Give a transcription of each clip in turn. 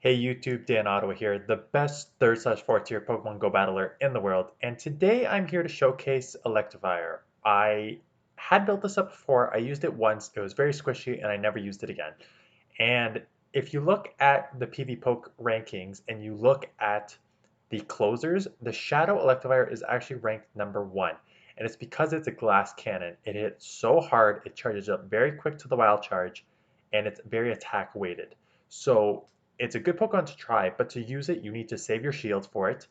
Hey YouTube, Dan Ottawa here, the best 3rd/4th tier Pokemon Go battler in the world, and today I'm here to showcase Electivire. I had built this up before, I used it once, it was very squishy, and I never used it again. And if you look at the PvPoke rankings and you look at the closers, the Shadow Electivire is actually ranked number 1. And it's because it's a glass cannon. It hits so hard, it charges up very quick to the wild charge, and it's very attack weighted. So it's a good Pokemon to try, but to use it, you need to save your shields for it,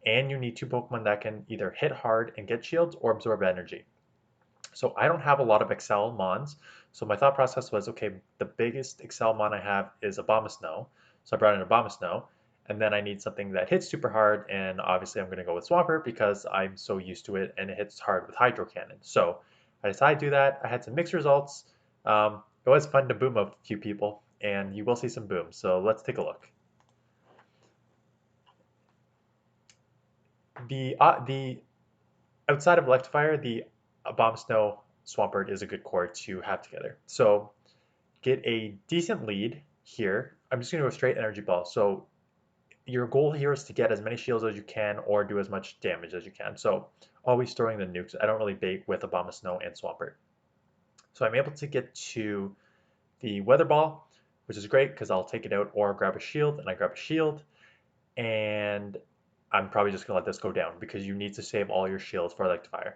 and you need two Pokemon that can either hit hard and get shields or absorb energy. So I don't have a lot of Excel Mons, so my thought process was, okay, the biggest Excel Mon I have is Abomasnow, so I brought in Abomasnow, and then I need something that hits super hard, and obviously I'm going to go with Swampert because I'm so used to it, and it hits hard with Hydro Cannon. So I decided to do that. I had some mixed results. It was fun to boom a few people, and you will see some booms, so let's take a look. The outside of Electivire, the Abomasnow Swampert is a good core to have together. So get a decent lead here. I'm just going to go straight energy ball. So your goal here is to get as many shields as you can or do as much damage as you can. So always throwing the nukes. I don't really bait with Abomasnow and Swampert. So I'm able to get to the Weather Ball, which is great because I'll take it out or grab a shield, and I grab a shield. And I'm probably just going to let this go down because you need to save all your shields for Electivire.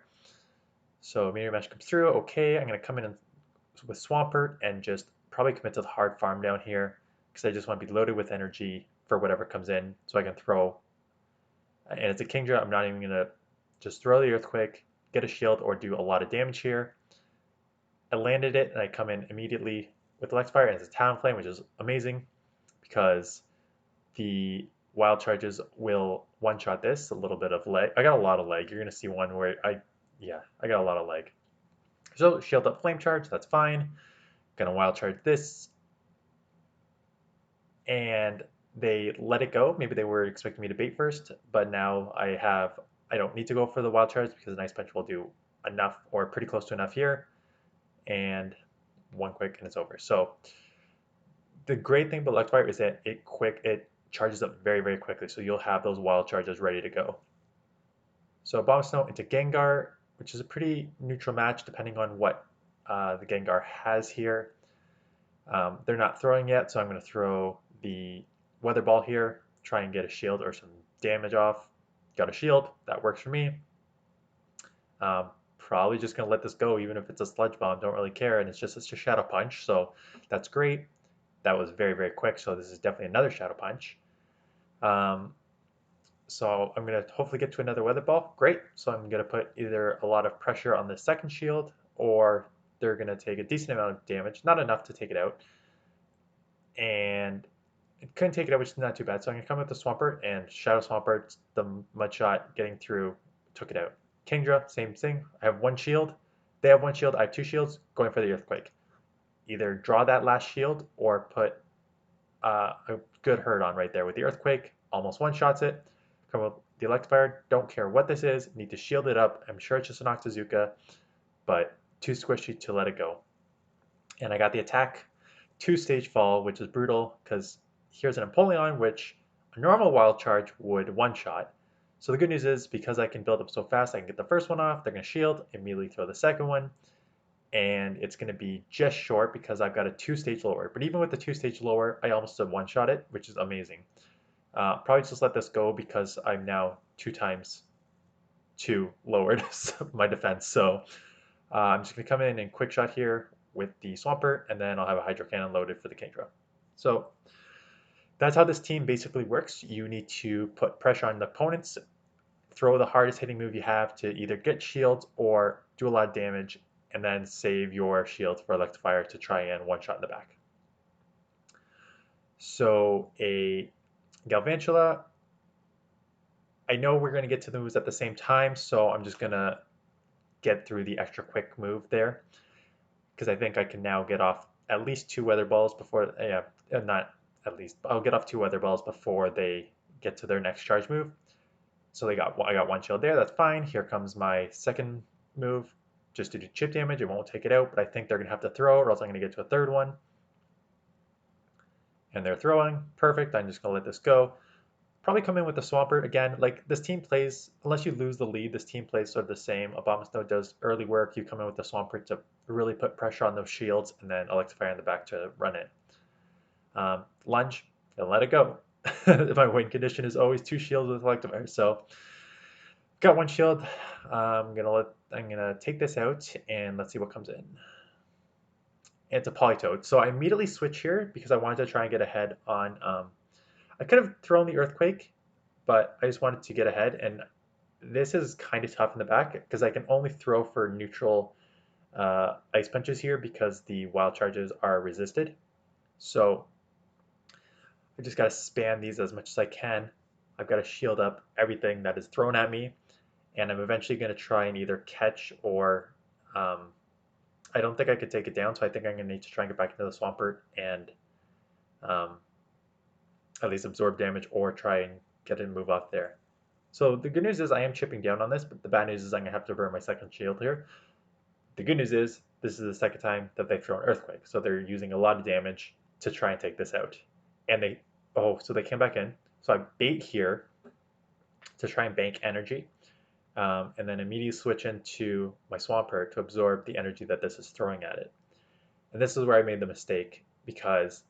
So Meteor Mesh comes through. Okay, I'm going to come in with Swampert and just probably commit to the hard farm down here because I just want to be loaded with energy for whatever comes in so I can throw. And it's a Kingdra. I'm not even going to just throw the Earthquake, get a shield, or do a lot of damage here. I landed it and I come in immediately with Electivire and it's a Talonflame, which is amazing because the wild charges will one-shot this. A little bit of leg. I got a lot of leg. You're going to see one where I got a lot of leg. So shield up flame charge, that's fine. Gonna wild charge this, and they let it go. Maybe they were expecting me to bait first, but now I don't need to go for the wild charge because an ice punch will do enough or pretty close to enough here, and one quick and it's over. So the great thing about Electivire is that it charges up very, very quickly. So you'll have those wild charges ready to go. So Abomasnow into Gengar, which is a pretty neutral match depending on what the Gengar has here. They're not throwing yet, so I'm going to throw the Weather Ball here, try and get a shield or some damage off. Got a shield, that works for me. Probably just going to let this go, even if it's a Sludge Bomb, don't really care, and it's just a Shadow Punch, so that's great. That was very, very quick, so this is definitely another Shadow Punch. So I'm going to hopefully get to another Weather Ball. Great. So I'm going to put either a lot of pressure on the second shield or they're going to take a decent amount of damage, not enough to take it out. And it couldn't take it out, which is not too bad. So I'm going to come with the Swampert and Shadow Swampert, the Mud Shot getting through, took it out. Kingdra, same thing. I have one shield. They have one shield. I have two shields. Going for the Earthquake. Either draw that last shield or put a good hurt on right there with the Earthquake. Almost one-shots it. Come with the Electivire. Don't care what this is. Need to shield it up. I'm sure it's just an Octazooka, but too squishy to let it go. And I got the attack 2-stage fall, which is brutal because here's an Empoleon, which a normal wild charge would one-shot. So the good news is because I can build up so fast, I can get the first one off. They're going to shield, immediately throw the second one, and it's going to be just short because I've got a 2-stage lower. But even with the 2-stage lower, I almost did one-shot it, which is amazing. Probably just let this go because I'm now 2 times 2 lowered my defense. So I'm just going to come in and quick shot here with the Swampert, and then I'll have a Hydro Cannon loaded for the Kingdra. So that's how this team basically works. You need to put pressure on the opponents, throw the hardest hitting move you have to either get shields or do a lot of damage, and then save your shield for Electivire to try and one-shot in the back. So a Galvantula, I know we're going to get to the moves at the same time, so I'm just going to get through the extra quick move there because I think I can now get off at least 2 Weather Balls before, not at least, I'll get off 2 Weather Balls before they get to their next charge move. So I got one shield there, that's fine. Here comes my second move, just to do chip damage. It won't take it out, but I think they're going to have to throw or else I'm going to get to a third one. And they're throwing. Perfect. I'm just going to let this go. Probably come in with the Swampert again. Like this team plays, unless you lose the lead, this team plays sort of the same. Abomasnow does early work. You come in with the Swampert to really put pressure on those shields, and then Electivire in the back to run it. Lunge and let it go. My win condition is always 2 shields with Electivire. So got 1 shield. I'm gonna take this out and let's see what comes in. It's a Politoed. So I immediately switch here because I wanted to try and get ahead on. I could have thrown the Earthquake, but I just wanted to get ahead. And this is kind of tough in the back because I can only throw for neutral Ice Punches here because the Wild Charges are resisted. So I just got to spam these as much as I can. I've got to shield up everything that is thrown at me. And I'm eventually going to try and either catch or I don't think I could take it down, so I think I'm going to need to try and get back into the Swampert and um, at least absorb damage or try and get it and move off there. So the good news is I am chipping down on this, but the bad news is I'm going to have to burn my second shield here. The good news is this is the second time that they've thrown Earthquake, so they're using a lot of damage to try and take this out. And so they came back in. So I bait here to try and bank energy. And then immediately switch into my Swampert to absorb the energy that this is throwing at it. And this is where I made the mistake because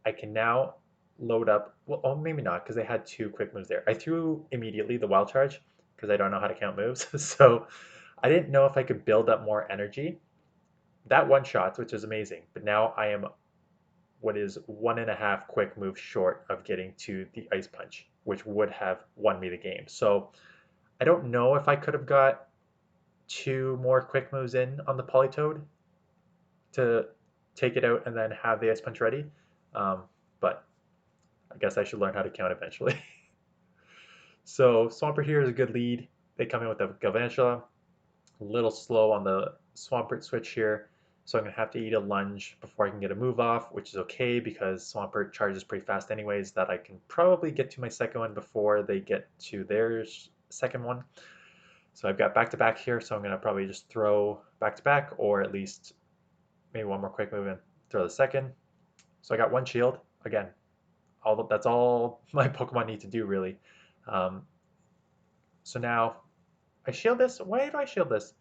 I can now load up, well, maybe not because they had 2 quick moves there. I threw immediately the Wild Charge because I don't know how to count moves. So I didn't know if I could build up more energy. That one shot, which is amazing, but now I am what is 1.5 quick moves short of getting to the Ice Punch, which would have won me the game. So I don't know if I could have got 2 more quick moves in on the Politoed to take it out and then have the Ice Punch ready. But I guess I should learn how to count eventually. So Swampert here is a good lead. They come in with the Galvantula. A little slow on the Swampert switch here. So I'm going to have to eat a lunge before I can get a move off, which is okay because Swampert charges pretty fast anyways, that I can probably get to my second one before they get to their second one. So I've got back-to-back here, so I'm going to probably just throw back-to-back or at least maybe 1 more quick move and throw the second. So I got 1 shield. Again, that's all my Pokemon need to do, really. So now I shield this. Why do I shield this?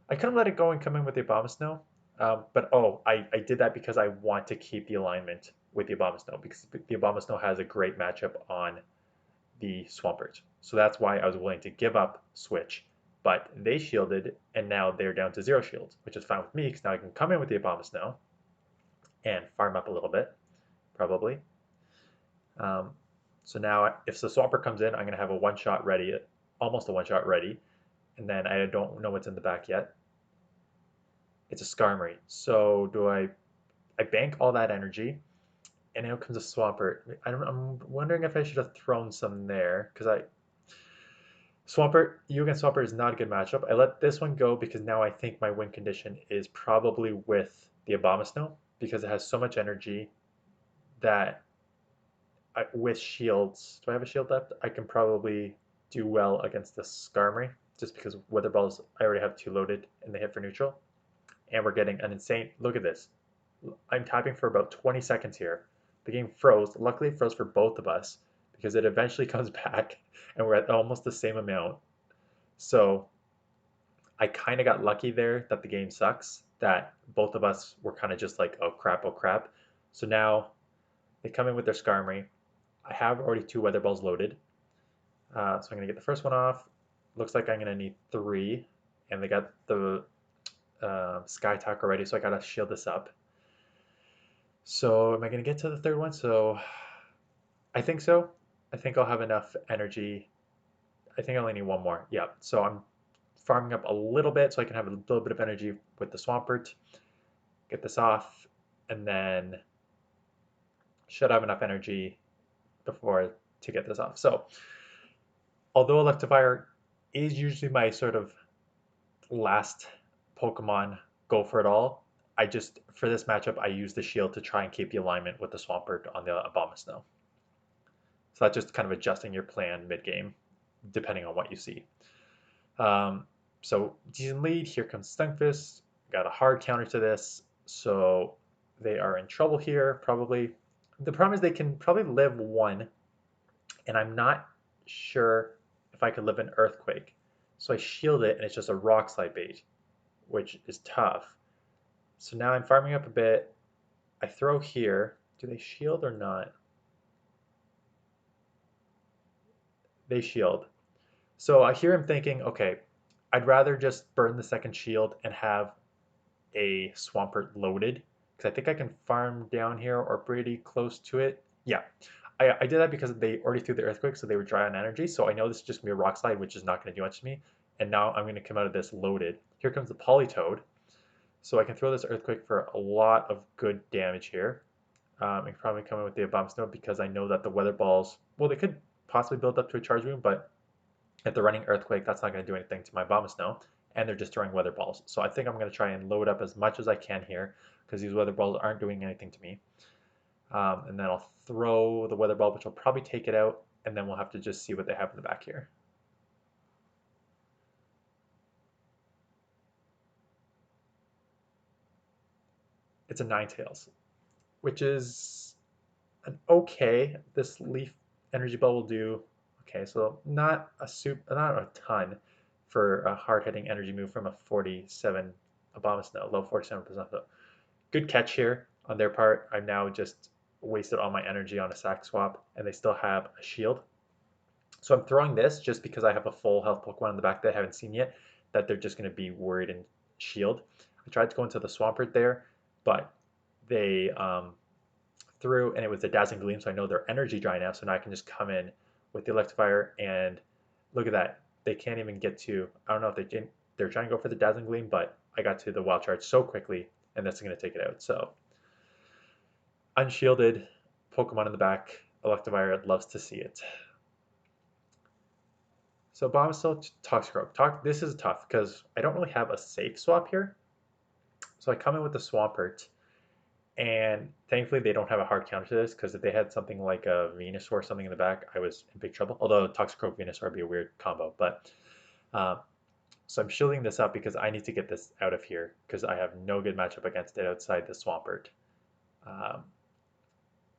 I couldn't let it go and come in with the Abomasnow. But I did that because I want to keep the alignment with the Abomasnow because the Abomasnow has a great matchup on the Swampert. So that's why I was willing to give up Switch. But they shielded, and now they're down to 0 shields, which is fine with me because now I can come in with the Abomasnow and farm up a little bit, probably. So now if the Swampert comes in, I'm going to have a one-shot ready, almost a one-shot ready, and then I don't know what's in the back yet. It's a Skarmory. So I bank all that energy, and out comes a Swampert. I'm wondering if I should have thrown some there, because Swampert, you against Swampert is not a good matchup. I let this one go because now I think my win condition is probably with the Abomasnow, because it has so much energy that with shields, do I have a shield left? I can probably do well against the Skarmory, just because Weather Balls, I already have 2 loaded and they hit for neutral. And we're getting an insane, look at this. I'm tapping for about 20 seconds here. The game froze. Luckily it froze for both of us because it eventually comes back and we're at almost the same amount. So I kind of got lucky there that the game sucks, that both of us were kind of just like, oh crap, oh crap. So now they come in with their Skarmory. I have already 2 Weather Balls loaded. So I'm going to get the first one off. Looks like I'm going to need 3. And they got the Sky Attack already, so I got to shield this up. So am I going to get to the third one? So I think so. I think I'll have enough energy. I think I only need 1 more. Yeah, so I'm farming up a little bit so I can have a little bit of energy with the Swampert. Get this off, and then should have enough energy before to get this off. So although Electivire is usually my sort of last Pokemon go for it all, I just, for this matchup, I use the shield to try and keep the alignment with the Swampert on the Abomasnow. So that's just kind of adjusting your plan mid-game, depending on what you see. So decent lead, here comes Stunfisk. Got a hard counter to this, so they are in trouble here, probably. The problem is they can probably live one, and I'm not sure if I could live an earthquake. So I shield it, and it's just a rock slide bait, which is tough. So now I'm farming up a bit. I throw here. Do they shield or not? They shield. So here I'm thinking, okay, I'd rather just burn the second shield and have a Swampert loaded because I think I can farm down here or pretty close to it. Yeah, I did that because they already threw the Earthquake, so they were dry on energy. So I know this is just going to be a Rock Slide, which is not going to do much to me. And now I'm going to come out of this loaded. Here comes the Polytoad. So I can throw this Earthquake for a lot of good damage here. I can probably come in with the Abomasnow because I know that the Weather Balls, well, they could possibly build up to a Charge Wound, but if they're running Earthquake, that's not going to do anything to my Abomasnow, and they're just throwing Weather Balls. So I think I'm going to try and load up as much as I can here because these Weather Balls aren't doing anything to me. And then I'll throw the Weather Ball, which will probably take it out, and then we'll have to just see what they have in the back here. It's a Ninetales, which is an okay. This Leaf Energy Ball will do okay, so not a ton for a hard-hitting energy move from a 47 Abomasnow, low 47%. Good catch here on their part. I've now just wasted all my energy on a sack swap, and they still have a shield. So I'm throwing this just because I have a full health Pokemon in the back that I haven't seen yet, that they're just going to be worried and shield. I tried to go into the Swampert there, but they threw, and it was a Dazzling Gleam, so I know they're energy dry now, so now I can just come in with the Electivire, and look at that. They can't even get to, I don't know if they're trying to go for the Dazzling Gleam, but I got to the Wild Charge so quickly, and that's going to take it out. So unshielded Pokemon in the back, Electivire loves to see it. So Bombshell, Toxicroak. This is tough because I don't really have a safe swap here. So I come in with the Swampert, and thankfully they don't have a hard counter to this because if they had something like a Venusaur or something in the back, I was in big trouble. Although Toxicroak Venusaur would be a weird combo, but so I'm shielding this up because I need to get this out of here because I have no good matchup against it outside the Swampert. Um,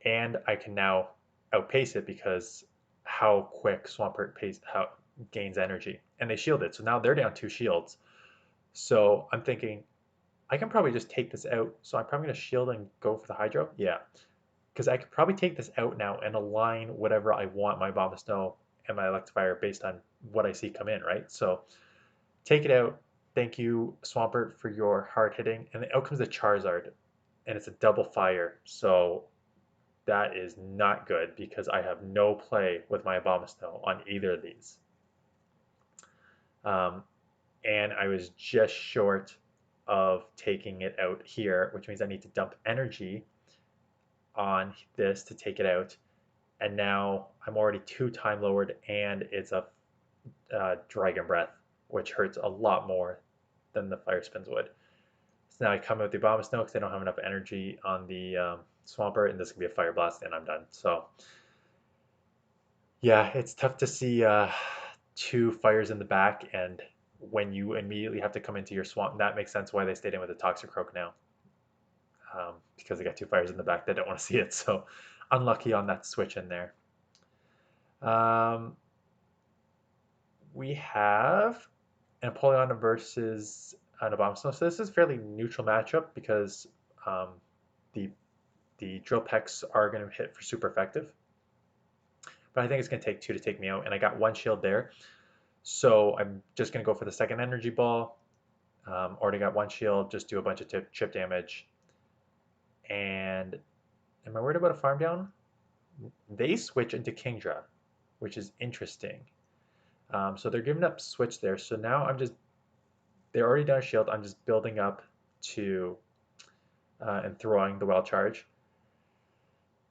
and I can now outpace it because how quick Swampert gains energy, and they shield it. So now they're down 2 shields. So I'm thinking I can probably just take this out. So I'm probably going to shield and go for the Hydro. Yeah, because I could probably take this out now and align whatever I want my Abomasnow and my Electivire based on what I see come in, right? So take it out. Thank you, Swampert, for your hard hitting. And out comes the Charizard, and it's a double fire. So that is not good because I have no play with my Abomasnow on either of these. And I was just short of taking it out here, which means I need to dump energy on this to take it out. And now I'm already 2 time lowered, and it's a Dragon Breath, which hurts a lot more than the Fire Spins would. So now I come out with the Abomasnow because I don't have enough energy on the Swampert, and this can be a Fire Blast, and I'm done. So yeah, it's tough to see 2 fires in the back, and when you immediately have to come into your swamp, that makes sense why they stayed in with the Toxicroak now, because they got 2 fires in the back. They don't want to see it, so unlucky on that switch in there. We have an Apollyon versus an Abomasnow. So this is a fairly neutral matchup because the Drill Pecks are going to hit for super effective. But I think it's going to take 2 to take me out, and I got 1 shield there. So I'm just going to go for the second energy ball. Already got 1 shield, just do a bunch of chip damage. And am I worried about a farm down? They switch into Kingdra, which is interesting. So they're giving up switch there. So now they're already down a shield. I'm just building up to and throwing the Wild Charge.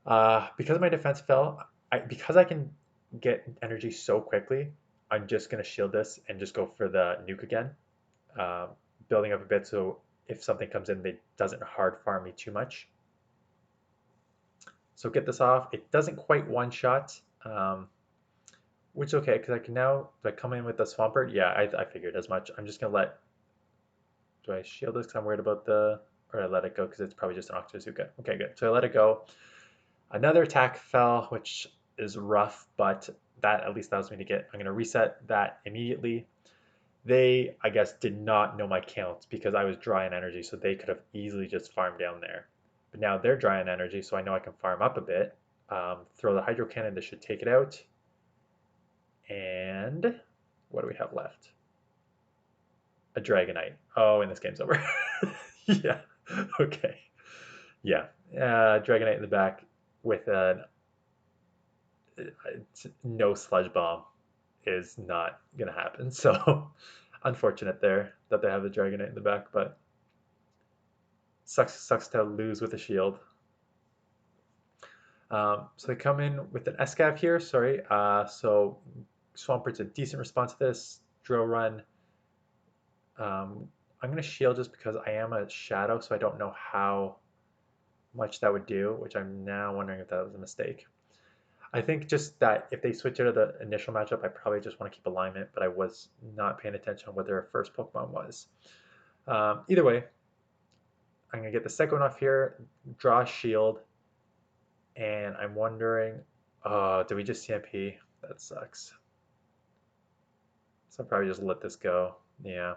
Because my defense fell, because I can get energy so quickly, I'm just going to shield this and just go for the nuke again. Building up a bit so if something comes in, it doesn't hard farm me too much. So get this off. It doesn't quite one-shot, which is okay because I can now, if I come in with the Swampert, yeah, I figured as much. I'm just going to do I shield this because I'm worried about or I let it go because it's probably just an Octazooka. Okay, good. So I let it go. Another attack fell, which is rough, but that at least allows me to get, I'm going to reset that immediately. They, I guess, did not know my count because I was dry on energy, so they could have easily just farmed down there. But now they're dry on energy, so I know I can farm up a bit. Throw the hydro cannon, this should take it out. And what do we have left? A Dragonite. Oh, and this game's over. Yeah, okay. Yeah, Dragonite in the back with a no sludge bomb is not gonna happen. So unfortunate there that they have the Dragonite in the back, but sucks to lose with a shield. So they come in with an Escav here. Sorry. So Swampert's a decent response to this. Drill run. I'm gonna shield just because I am a shadow, so I don't know how much that would do, which I'm now wondering if that was a mistake. I think just that if they switch out of the initial matchup, I probably just want to keep alignment, but I was not paying attention on what their first Pokemon was. Either way, I'm going to get the second one off here, draw a shield, and I'm wondering, do we just CMP? That sucks. So I'll probably just let this go. Yeah.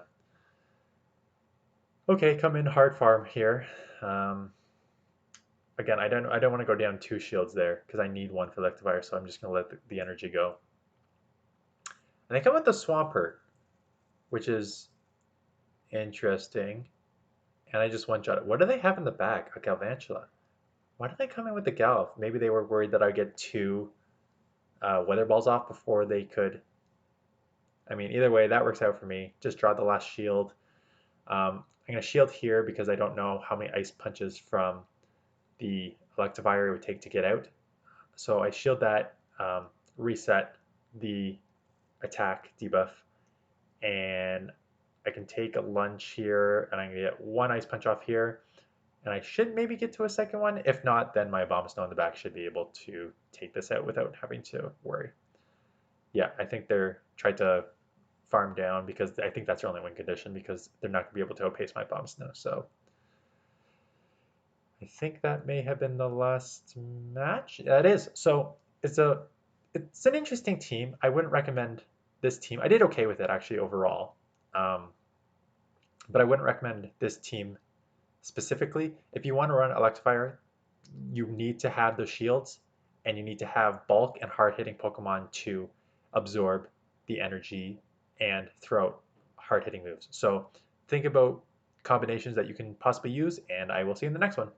Okay, come in hard farm here. Again, I don't want to go down 2 shields there because I need one for Electivire, so I'm just going to let the energy go. And they come with the Swampert, which is interesting. And I just one-shot it. What do they have in the back? A Galvantula. Why did they come in with the Galv? Maybe they were worried that I'd get 2 Weather Balls off before they could. I mean, either way, that works out for me. Just draw the last shield. I'm going to shield here because I don't know how many Ice Punches from the Electivire it would take to get out. So I shield that, reset the attack debuff, and I can take a lunge here, and I'm going to get 1 Ice Punch off here, and I should maybe get to a second one. If not, then my Abomasnow in the back should be able to take this out without having to worry. Yeah, I think they're tried to farm down because I think that's their only win condition because they're not going to be able to outpace my Abomasnow. So I think that may have been the last match. That is. So it's an interesting team. I wouldn't recommend this team. I did okay with it actually overall, but I wouldn't recommend this team specifically. If you want to run Electivire, you need to have the shields and you need to have bulk and hard hitting Pokemon to absorb the energy and throw out hard hitting moves. So think about combinations that you can possibly use, and I will see you in the next one.